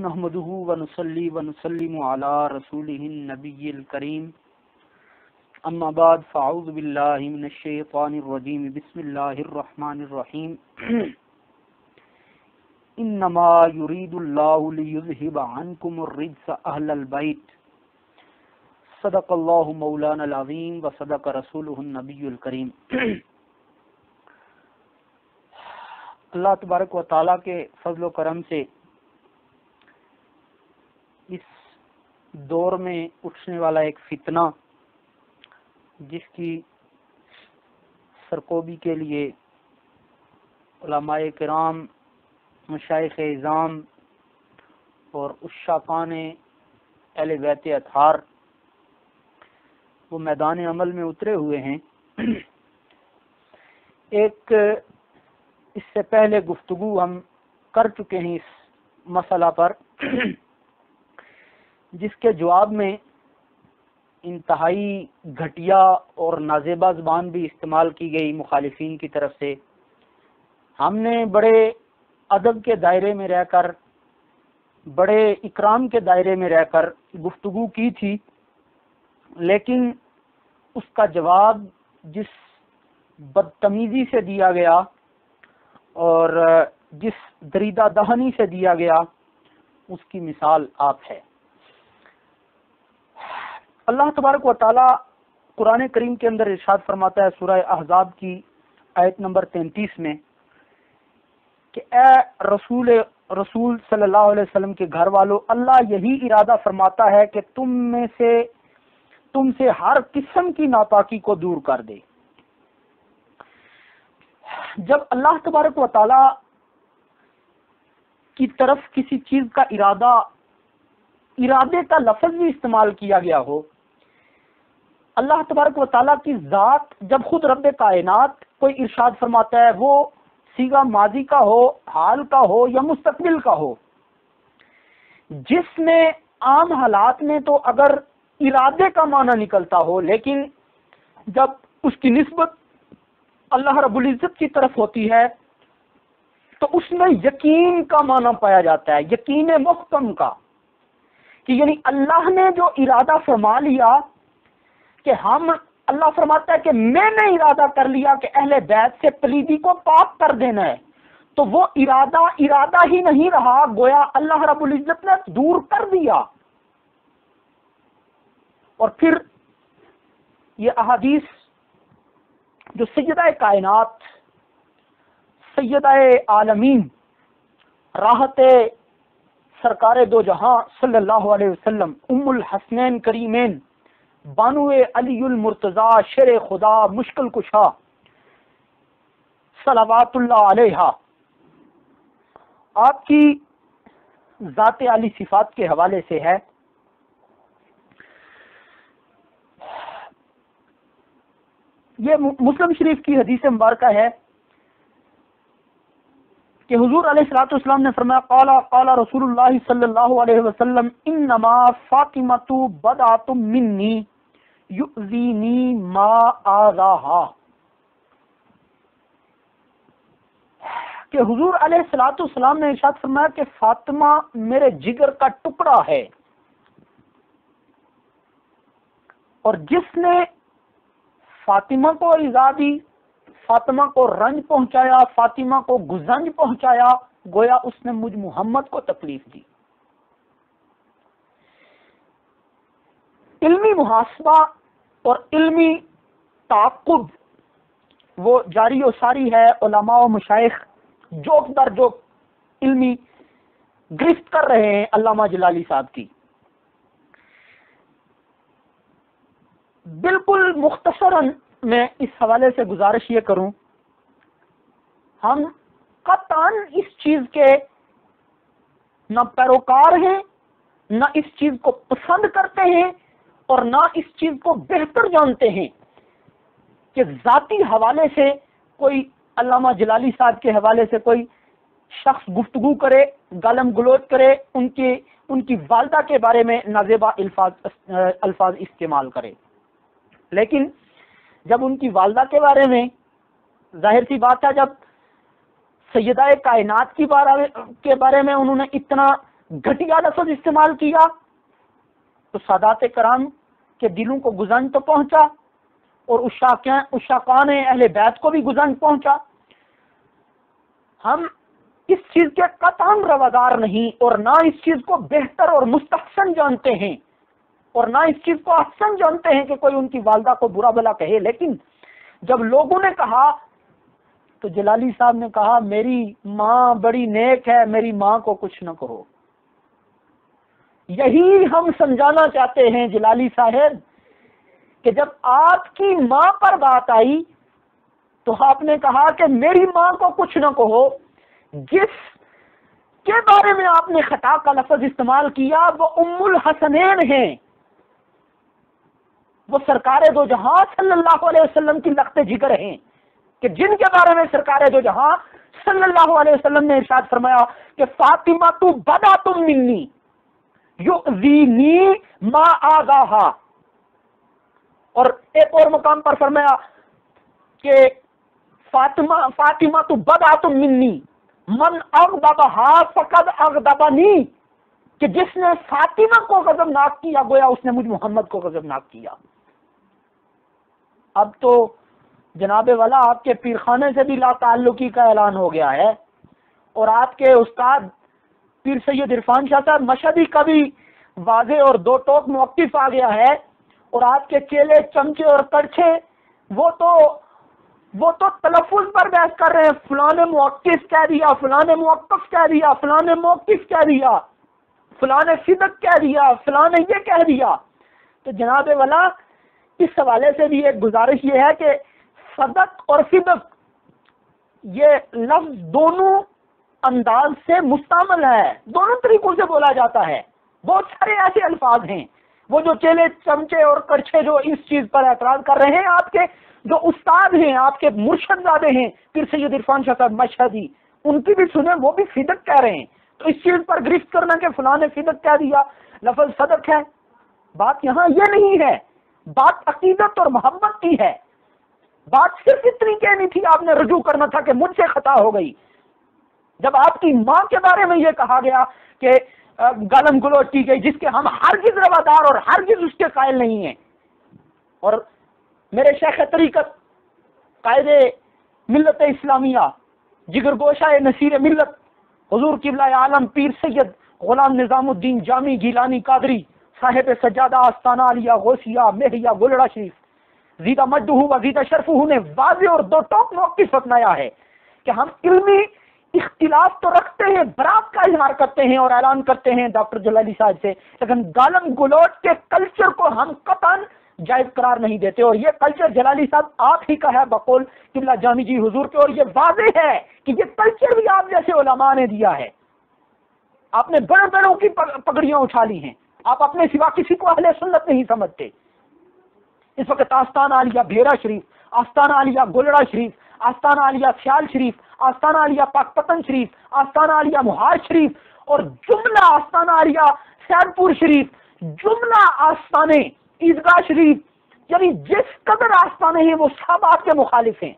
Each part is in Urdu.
نحمده ونصلي ونسلم على رسوله النبي الكريم اما بعد فاعوذ بالله من الشيطان الرجيم بسم الله الرحمن الرحيم انما يريد الله ليذهب عنكم الرجس اهل البيت صدق الله مولانا العظيم وصدق رسوله النبي الكريم۔ اللہ تبارک و تعالیٰ کے فضل و کرم سے اس دور میں اٹھنے والا ایک فتنہ جس کی سرکوبی کے لیے علماء کرام، مشائخ اعظام اور عشاقان اہل بیت اطہار وہ میدان عمل میں اترے ہوئے ہیں۔ ایک اس سے پہلے گفتگو ہم کر چکے ہیں اس مسئلہ پر، جس کے جواب میں انتہائی گھٹیا اور نازیبا زبان بھی استعمال کی گئی مخالفین کی طرف سے۔ ہم نے بڑے ادب کے دائرے میں رہ کر، بڑے اکرام کے دائرے میں رہ کر گفتگو کی تھی، لیکن اس کا جواب جس بدتمیزی سے دیا گیا اور جس دریدہ دہنی سے دیا گیا اس کی مثال آپ ہے۔ اللہ تبارک و تعالی قرآن کریم کے اندر ارشاد فرماتا ہے سورہ احزاب کی آیت نمبر 33 میں کہ اے رسول صلی اللہ علیہ وسلم کے گھر والوں، اللہ یہی ارادہ فرماتا ہے کہ تم سے ہر قسم کی ناپاکی کو دور کر دے۔ جب اللہ تبارک و تعالی کی طرف کسی چیز کا ارادے کا لفظ بھی استعمال کیا گیا ہو، اللہ تبارک و تعالیٰ کی ذات جب خود رب کائنات کوئی ارشاد فرماتا ہے، وہ صیغہ ماضی کا ہو، حال کا ہو یا مستقبل کا ہو، جس میں عام حالات میں تو اگر ارادے کا معنی نکلتا ہو، لیکن جب اس کی نسبت اللہ رب العزت کی طرف ہوتی ہے تو اس میں یقین کا معنی پایا جاتا ہے، یقین محکم کا، کہ یعنی اللہ نے جو ارادہ فرما لیا کہ اللہ فرماتا ہے کہ میں نے ارادہ کر لیا کہ اہل بیت سے پلیدی کو پاک کر دینا ہے، تو وہ ارادہ ہی نہیں رہا، گویا اللہ رب العزت نے دور کر دیا۔ اور پھر یہ احادیث جو سیدہ کائنات، سیدہ عالمین، راحت سرکار دو جہاں صلی اللہ علیہ وسلم، ام الحسنین کریمین، بانو علی المرتضی، شیر خدا، مشکل کشا، صلوات اللہ علیہا، آپ کی ذات عالی صفات کے حوالے سے ہے۔ یہ مسلم شریف کی حدیث مبارکہ ہے کہ حضور علیہ الصلوۃ والسلام نے فرمایا قال رسول اللہ صلی اللہ علیہ وسلم انما فاطمۃ بضعۃ منی یؤذینی ما آذاہا، کہ حضور علیہ الصلوۃ والسلام نے ارشاد فرمایا کہ فاطمہ میرے جگر کا ٹکڑا ہے، اور جس نے فاطمہ کو ایذا دی، فاطمہ کو رنج پہنچایا، فاطمہ کو گزنج پہنچایا، گویا اس نے مجھ محمد کو تکلیف دی۔ علمی محاسبہ اور علمی تعاقب وہ جاری و ساری ہے، علماء و مشائخ جوک در جوک علمی گرفت کر رہے ہیں علامہ جلالی صاحب کی۔ بالکل مختصراً میں اس حوالے سے گزارش یہ کروں، ہم قطعاً اس چیز کے نہ پیروکار ہیں، نہ اس چیز کو پسند کرتے ہیں، اور نہ اس چیز کو بہتر جانتے ہیں کہ ذاتی حوالے سے کوئی علامہ جلالی صاحب کے حوالے سے کوئی شخص گفتگو کرے، گالم گلوچ کرے، ان کی والدہ کے بارے میں نازیبا الفاظ استعمال کرے۔ لیکن جب ان کی والدہ کے بارے میں، ظاہر سی بات ہے، جب سیدہ کائنات کے بارے میں انہوں نے اتنا گھٹیا لفظ استعمال کیا تو سادات کرام کے دلوں کو گزن تو پہنچا اور عشاقان اہل بیت کو بھی گزن پہنچا۔ ہم اس چیز کے قطعاً روادار نہیں اور نہ اس چیز کو بہتر اور مستحسن جانتے ہیں اور نہ اس چیز کو احسن جانتے ہیں کہ کوئی ان کی والدہ کو برا بلا کہے، لیکن جب لوگوں نے کہا تو جلالی صاحب نے کہا میری ماں بڑی نیک ہے، میری ماں کو کچھ نہ کہو۔ یہی ہم سمجھانا چاہتے ہیں جلالی صاحب کہ جب آپ کی ماں پر بات آئی تو آپ نے کہا کہ میری ماں کو کچھ نہ کہو۔ جس کے بارے میں آپ نے خطا کا لفظ استعمال کیا وہ ام الحسنین ہیں، وہ سرکار دو جہاں صلی اللہ علیہ وسلم کی لخت جگر ہیں، کہ جن کے بارے میں سرکار دو جہاں صلی اللہ علیہ وسلم نے ارشاد فرمایا کہ فاطمہ تو بدا تم منی یؤذینی ما آغاہا، اور ایک اور مقام پر فرمایا کہ فاطمہ تو بدا تم منی من اغضبہا فقد اغضبنی، کہ جس نے فاطمہ کو غضبناک کیا گویا اس نے مجھ محمد کو غضبناک کیا۔ اب تو جناب والا آپ کے پیرخانے سے بھی لا تعلقی کا اعلان ہو گیا ہے، اور آپ کے استاد پیر سید عرفان شاہ صاحب مشہدی کا بھی واضح اور دو ٹوک موقف آ گیا ہے، اور آپ کے چیلے چمچے اور کڑچھے وہ تو تلفظ پر بحث کر رہے ہیں، فلاں نے موقف کہہ دیا، فلاں نے موقف کہہ دیا، فلاں نے موقف کہہ دیا، فلاں نے صدق کہہ دیا، فلاں نے یہ کہہ دیا۔ تو جناب والا اس حوالے سے بھی ایک گزارش یہ ہے کہ صدق اور صدق یہ لفظ دونوں انداز سے مستعمل ہے، دونوں طریقوں سے بولا جاتا ہے۔ بہت سارے ایسے الفاظ ہیں، وہ جو چیلے چمچے اور کرچھے جو اس چیز پر اعتراض کر رہے ہیں، آپ کے جو استاد ہیں، آپ کے مرشد زادے ہیں پیر سید عرفان شاہ صاحب مشہدی، ان کی بھی سنیں، وہ بھی صدق کہہ رہے ہیں۔ تو اس چیز پر گرفت کرنا کہ فلاں نے صدق کہہ دیا، لفظ صدق ہے، بات یہاں یہ نہیں ہے، بات عقیدت اور محبت کی ہے۔ بات صرف اتنی کہنی تھی، آپ نے رجوع کرنا تھا کہ مجھ سے خطا ہو گئی۔ جب آپ کی ماں کے بارے میں یہ کہا گیا کہ گالم گلوچ کی گئی، جس کے ہم ہرگز روادار اور ہرگز اس کے قائل نہیں ہیں، اور میرے شیخ طریقت قائد ملت اسلامیہ جگر گوشہ نصیر ملت حضور قبلہ عالم پیر سید غلام نظام الدین جامی گیلانی قادری صاحب سجادہ آستانہ علیہ غوثیہ مہریہ گولڑا شریف زیدہ مجدہ و زیدہ شرفہ نے واضح اور دو ٹوک موقف اپنایا ہے کہ ہم علمی اختلاف تو رکھتے ہیں، برات کا اظہار کرتے ہیں اور اعلان کرتے ہیں ڈاکٹر جلالی صاحب سے، لیکن گالم گلوچ کے کلچر کو ہم قطعاً جائز قرار نہیں دیتے، اور یہ کلچر جلالی صاحب آپ ہی کا ہے بقول قبلہ جامی جی حضور کے، اور یہ واضح ہے کہ یہ کلچر بھی آپ جیسے علماء نے دیا ہے۔ آپ نے بڑے بڑوں کی پگڑیاں اٹھا لی ہیں، آپ اپنے سوا کسی کو اہل سنت نہیں سمجھتے۔ اس وقت آستانہ عالیہ بھیرا شریف، آستانہ عالیہ گولڑا شریف، آستانہ عالیہ سیال شریف، آستانہ عالیہ پاک پتن شریف، آستانہ عالیہ مہار شریف، اور جملہ آستانہ عالیہ سیال پور شریف، جملہ آستانے عیدگاہ شریف، یعنی جس قدر آستانے ہیں وہ سب آپ کے مخالف ہیں،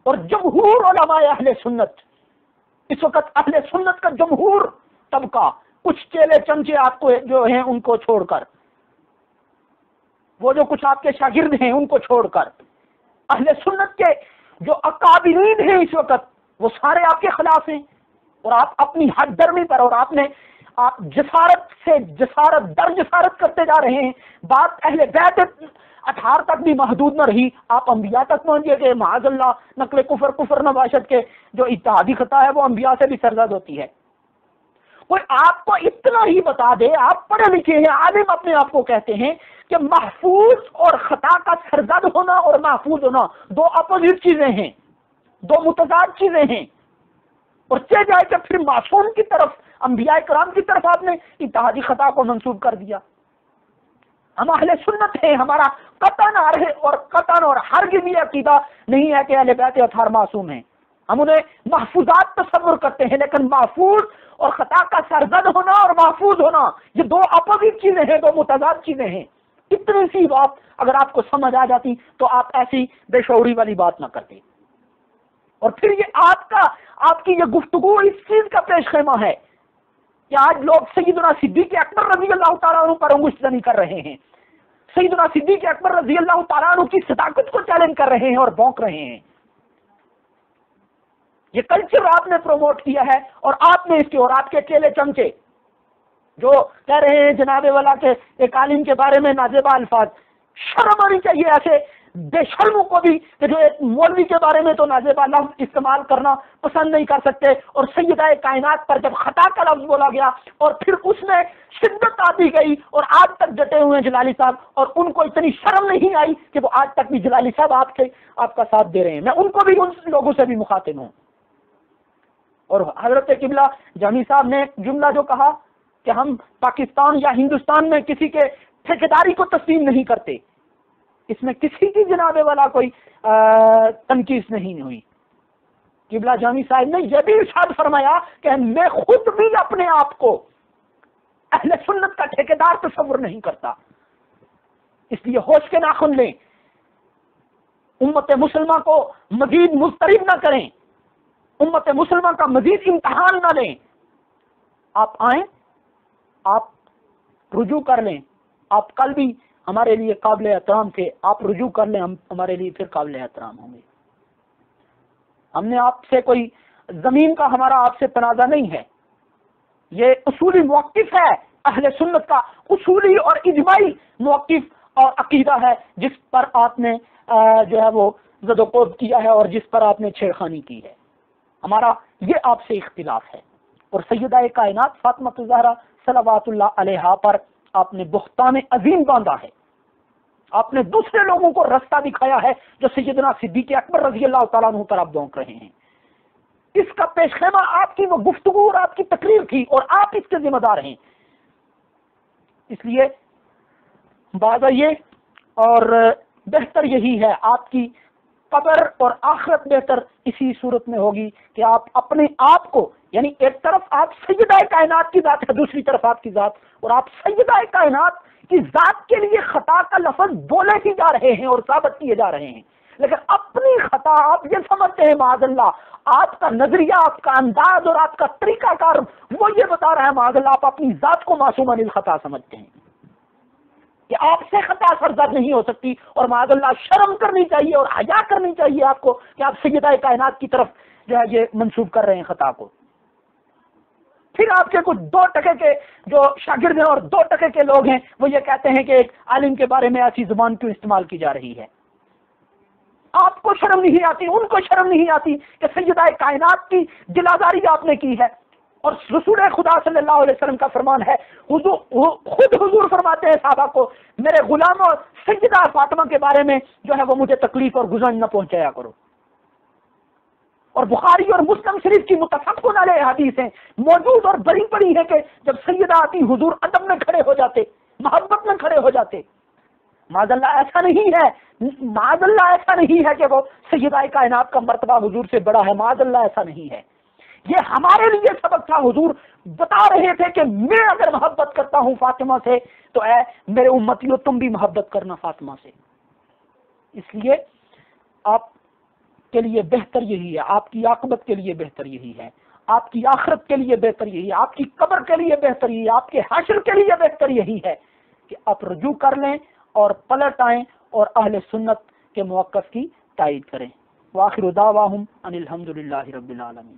اور جمہور علماء اہل سنت، اس وقت اہل سنت کا جمہور طبقہ، کچھ چیلے چمچے آپ کو جو ہیں ان کو چھوڑ کر، وہ جو کچھ آپ کے شاگرد ہیں ان کو چھوڑ کر، اہل سنت کے جو اکابرین ہیں اس وقت وہ سارے آپ کے خلاف ہیں، اور آپ اپنی حد درمی پر، اور آپ جسارت سے جسارت کرتے جا رہے ہیں۔ بات اہل بیت اطہار تک بھی محدود نہ رہی، آپ انبیاء تک پہنچ گئے کہ معاذ اللہ نقل کفر نباشت کے جو اتحادی خطا ہے وہ انبیاء سے بھی سرزد ہوتی ہے۔ کوئی آپ کو اتنا ہی بتا دے، آپ پڑھے لکھے ہیں، عالم اپنے آپ کو کہتے ہیں کہ محفوظ اور خطا کا سرزد ہونا اور محفوظ ہونا دو اپوزٹ چیزیں ہیں، دو متضاد چیزیں ہیں، اور چہ جائے کہ پھر معصوم کی طرف، انبیاء کرام کی طرف آپ نے اتحادی خطا کو منسوب کر دیا۔ ہم اہل سنت ہیں، ہمارا قطعاً اور ہرگز یہ عقیدہ نہیں ہے کہ اہل بیت اطہار معصوم ہیں، ہم انہیں محفوظات تصور کرتے ہیں، لیکن محفوظ اور خطا کا سرزد ہونا اور محفوظ ہونا یہ دو اپوزٹ چیزیں ہیں، دو متضاد چیزیں ہیں۔ اتنی سی بات اگر آپ کو سمجھ آ جاتی تو آپ ایسی بے شعوری والی بات نہ کرتے۔ اور پھر یہ آپ کی یہ گفتگو اس چیز کا پیش خیمہ ہے کہ آج لوگ سیدنا صدیق اکبر رضی اللہ تعالیٰ عنہ پر انگشت زنی کر رہے ہیں، سیدنا صدیق اکبر رضی اللہ تعالیٰ عنہ کی صداقت کو چیلنج کر رہے ہیں اور بونک رہے ہیں۔ یہ کلچر آپ نے پروموٹ کیا ہے، اور آپ نے اس کے اور آپ کے کیلے چمچے جو کہہ رہے ہیں جناب والا کے ایک عالم کے بارے میں نازیبہ الفاظ، شرم آنی چاہیے ایسے بے شرموں کو بھی کہ جو ایک مولوی کے بارے میں تو نازیبہ لفظ استعمال کرنا پسند نہیں کر سکتے، اور سیدہ کائنات پر جب خطا کا لفظ بولا گیا اور پھر اس میں شدت آتی گئی اور آج تک ڈٹے ہوئے ہیں جلالی صاحب، اور ان کو اتنی شرم نہیں آئی کہ وہ آج تک بھی جلالی صاحب آپ کا ساتھ دے رہے ہیں۔ میں ان کو بھی ان لوگوں سے بھی مخاطب ہوں۔ اور حضرت قبلہ جامی صاحب نے جملہ جو کہا کہ ہم پاکستان یا ہندوستان میں کسی کے ٹھیکیداری کو تسلیم نہیں کرتے، اس میں کسی کی جناب والا کوئی تنقید نہیں ہوئی۔ قبلہ جامی صاحب نے یہ بھی ارشاد فرمایا کہ میں خود بھی اپنے آپ کو اہل سنت کا ٹھیکیدار تصور نہیں کرتا، اس لیے ہوش کے ناخن لیں، امت مسلمہ کو مزید مضطرب نہ کریں، امت مسلمہ کا مزید امتحان نہ لیں۔ آپ آئیں، آپ رجوع کر لیں، آپ کل بھی ہمارے لیے قابل احترام تھے، آپ رجوع کر لیں، ہم ہمارے لیے پھر قابل احترام ہوں گے۔ ہم نے آپ سے کوئی زمین کا ہمارا آپ سے تنازع نہیں ہے، یہ اصولی موقف ہے اہل سنت کا، اصولی اور اجماعی موقف اور عقیدہ ہے جس پر آپ نے جو ہے وہ زد و کوب کیا ہے اور جس پر آپ نے چھیڑخانی کی ہے۔ ہمارا یہ آپ سے اختلاف ہے۔ اور سیدہ کائنات فاطمہ الزہرا صلوات اللہ علیہا پر آپ نے بہتان عظیم باندھا ہے، آپ نے دوسرے لوگوں کو رستہ دکھایا ہے جو سیدنا صدیق اکبر رضی اللہ تعالیٰ عنہ پر آپ بونک رہے ہیں۔ اس کا پیش خیمہ آپ کی وہ گفتگو اور آپ کی تقریر تھی، اور آپ اس کے ذمہ دار ہیں۔ اس لیے بات یہ اور بہتر یہی ہے، آپ کی قبر اور آخرت بہتر اسی صورت میں ہوگی کہ آپ اپنے آپ کو، یعنی ایک طرف آپ سیدہ کائنات کی ذات ہے، دوسری طرف آپ کی ذات، اور آپ سیدہ کائنات کی ذات کے لیے خطا کا لفظ بولے ہی جا رہے ہیں اور ثابت کیے جا رہے ہیں، لیکن اپنی خطا آپ یہ سمجھتے ہیں معاذ اللہ، آپ کا نظریہ، آپ کا انداز اور آپ کا طریقہ کار وہ یہ بتا رہا ہے معاذ اللہ، آپ اپنی ذات کو معصوم عن الخطا سمجھتے ہیں کہ آپ سے خطا سرزد نہیں ہو سکتی، اور معاذ اللہ شرم کرنی چاہیے اور حیا کرنی چاہیے آپ کو کہ آپ سیدہ کائنات کی طرف جو ہے یہ منسوب کر رہے ہیں خطا کو۔ پھر آپ کے کچھ 2% کے جو شاگرد ہیں اور 2% کے لوگ ہیں وہ یہ کہتے ہیں کہ ایک عالم کے بارے میں ایسی زبان کیوں استعمال کی جا رہی ہے۔ آپ کو شرم نہیں آتی، ان کو شرم نہیں آتی کہ سیدہ کائنات کی دلاداری آپ نے کی ہے، اور رسول خدا صلی اللہ علیہ وسلم کا فرمان ہے، خود حضور فرماتے ہیں صحابہ کو، میرے غلام اور سیدہ فاطمہ کے بارے میں جو ہے وہ مجھے تکلیف اور گزن نہ پہنچایا کرو۔ اور بخاری اور مسلم شریف کی متفق علیہ حدیث ہیں موجود اور بڑی بڑی ہے کہ جب سیدہ آتی حضور ادب میں کھڑے ہو جاتے، محبت میں کھڑے ہو جاتے۔ معاذ اللہ ایسا نہیں ہے، معاذ اللہ ایسا نہیں ہے کہ وہ سیدہ کائنات کا مرتبہ حضور سے بڑا ہے، معاذ اللہ ایسا نہیں ہے۔ یہ ہمارے لیے سبق تھا، حضور بتا رہے تھے کہ میں اگر محبت کرتا ہوں فاطمہ سے تو اے میرے امتیوں تم بھی محبت کرنا فاطمہ سے۔ اس لیے آپ کے لیے بہتر یہی ہے، آپ کی عاقبت کے لیے بہتر یہی ہے، آپ کی آخرت کے لیے بہتر یہی ہے، آپ کی قبر کے لیے بہتر یہی ہے، آپ کے حشر کے لیے بہتر یہی ہے کہ آپ رجوع کر لیں اور پلٹ آئیں اور اہل سنت کے موقف کی تائید کریں۔ وآخر دعواہم ان الحمد للہ رب العالمین۔